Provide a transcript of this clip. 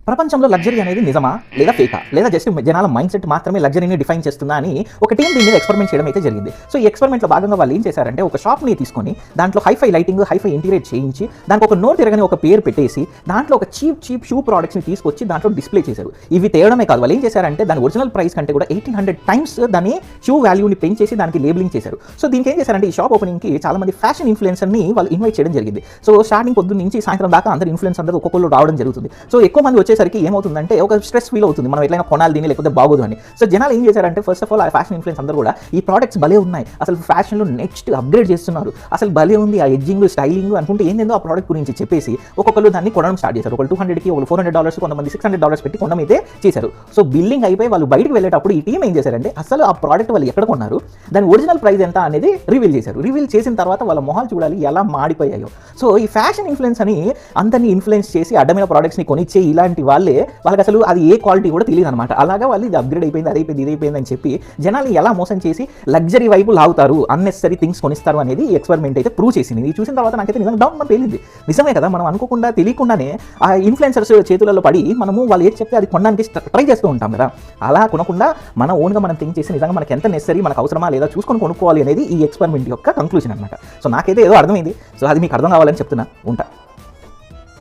ప్రపంచంలో లగ్జరీ అనేది నిజమా లేదా ఫేకా, లేదా జస్ట్ జనాల మైండ్ సెట్ మాత్రమే లగ్జరీని డిఫైన్ చేస్తుందా అని ఒక టీం దీని మీద ఎక్స్పెరిమెంట్ చేయడం అయితే జరిగింది. సో ఈ ఎక్స్పెరిమెంట్లో భాగంగా వాళ్ళు ఏం చేశారంటే ఒక షాప్ని తీసుకొని దాంట్లో హైఫై లైటింగ్, హైఫై ఇంటీరియర్ చేయించి దానికి ఒక నోట్ తిరగని ఒక పేరు పెట్టేసి దాంట్లో ఒక చీప్ షూ ప్రోడక్ట్స్ని తీసుకొచ్చి దాంట్లో డిస్ప్లే చేశారు. ఇవి తేయడమే కాదు, వాళ్ళు ఏం చేశారంటే దాని ఒరిజినల్ ప్రైస్ కంటే కూడా 1800 టైమ్స్ దాని షూ వాల్యూని పెంచేసి దానికి లేబులింగ్ చేశారు. సో దీనికి ఏం చేశారంటే ఈ షాప్ ఓపెనింగ్కి చాలా మంది ఫ్యాషన్ ఇన్ఫ్లుయెన్సర్ని వాళ్ళు ఇన్వైట్ చేయడం జరిగింది. సో స్టార్టింగ్ పొద్దున్న నుంచి సాయంత్రం దాకా అందరు ఇన్ఫ్లుయెన్స్ అందరూ ఒక్కొక్కరు రావడం జరుగుతుంది. సో ఎక్కువ మంది వచ్చేసరికి ఏమవుతుందంటే ఒక స్ట్రెస్ ఫీల్ అవుతుంది, మనం ఎట్లయినా కొనాలి దీన్ని లేకపోతే బాగోదు అని. సో జనాలు ఏం చేశారంటే ఫస్ట్ ఆఫ్ ఆల్ ఆ ఫ్యాషన్ ఇన్ఫ్లుయెన్స్ అందరూ కూడా ఈ ప్రోడక్ట్స్ భలే ఉన్నాయి, అసలు ఫ్యాషన్లో నెక్స్ట్ అప్గ్రేడ్ చేస్తున్నారు, అసలు భలే ఉంది ఆ ఎడ్జింగ్ స్టైలింగ్ అనుకుంటే ఏందేందో ఆ ప్రోడక్ట్ గురించి చెప్పేసి ఒక్కొక్కరు దాన్ని కొనడం స్టార్ట్ చేశారు. ఒకళ్ళు $200కి, ఒకళ్ళు $400, కొంతమంది $600 పెట్టి కొనడం అయితే చేశారు. సో బిల్లింగ్ అయిపోయి వాళ్ళు బయటకు వెళ్ళేటప్పుడు ఈ టీం ఏం చేశారంటే అసలు ఆ ప్రోడక్ట్ వాళ్ళు ఎక్కడ కొన్నారు, దాని ఒరిజినల్ ప్రైస్ ఎంత అనేది రివీల్ చేశారు. రివీల్ చేసిన తర్వాత వాళ్ళ మొహాలు చూడాలి ఎలా మాడిపోయాయో. సో ఈ ఫ్యాషన్ ఇన్ఫ్లుయెన్స్ అని అందరినీ ఇన్ఫ్లుయెన్స్ చేసి అడ్డమైన ప్రోడక్ట్స్ని కొనిచ్చే ఇలాంటి వాళ్ళే వాళ్ళకి అసలు అది ఏ క్వాలిటీ కూడా తెలియదు అనమాట. అలాగా వాళ్ళు ఇది అప్గ్రేడ్ అయిపోయింది, అది అయిపోయింది, ఇది అయిపోయింది అని చెప్పి జనాలు ఎలా మోసం చేసి లగ్జరీ వైపు లాగుతారు, అన్నెసరీ థింగ్స్ కొనిస్తారు అనేది ఈ ఎక్స్పెరిమెంట్ అయితే ప్రూవ్ చేసింది. ఇది చూసిన తర్వాత నాకైతే నిజంగా డౌట్ మనం పేలింది. నిజమే కదా, మనం అనుకోకుండా తెలియకుండానే ఆ ఇన్ఫ్లుయెన్సర్స్ చేతులలో పడి మనము వాళ్ళు ఏది చెప్తే అది కొనడానికి ట్రై చేస్తూ ఉంటాం కదా. అలా కొనకుండా మన ఓన్గా మనం థింక్ చేసి నిజంగా మనకి ఎంత నెసరీ, మనకు అవసరమా లేదా చూసుకొని కొనుక్కోవాలి అనేది ఈ ఎక్స్పెరిమెంట్ యొక్క కంక్లూజన్ అనమాట. సో నాకైతే ఏదో అర్థమైంది. సో అది మీకు అర్థం కావాలని చెప్తున్నా ఉంటా.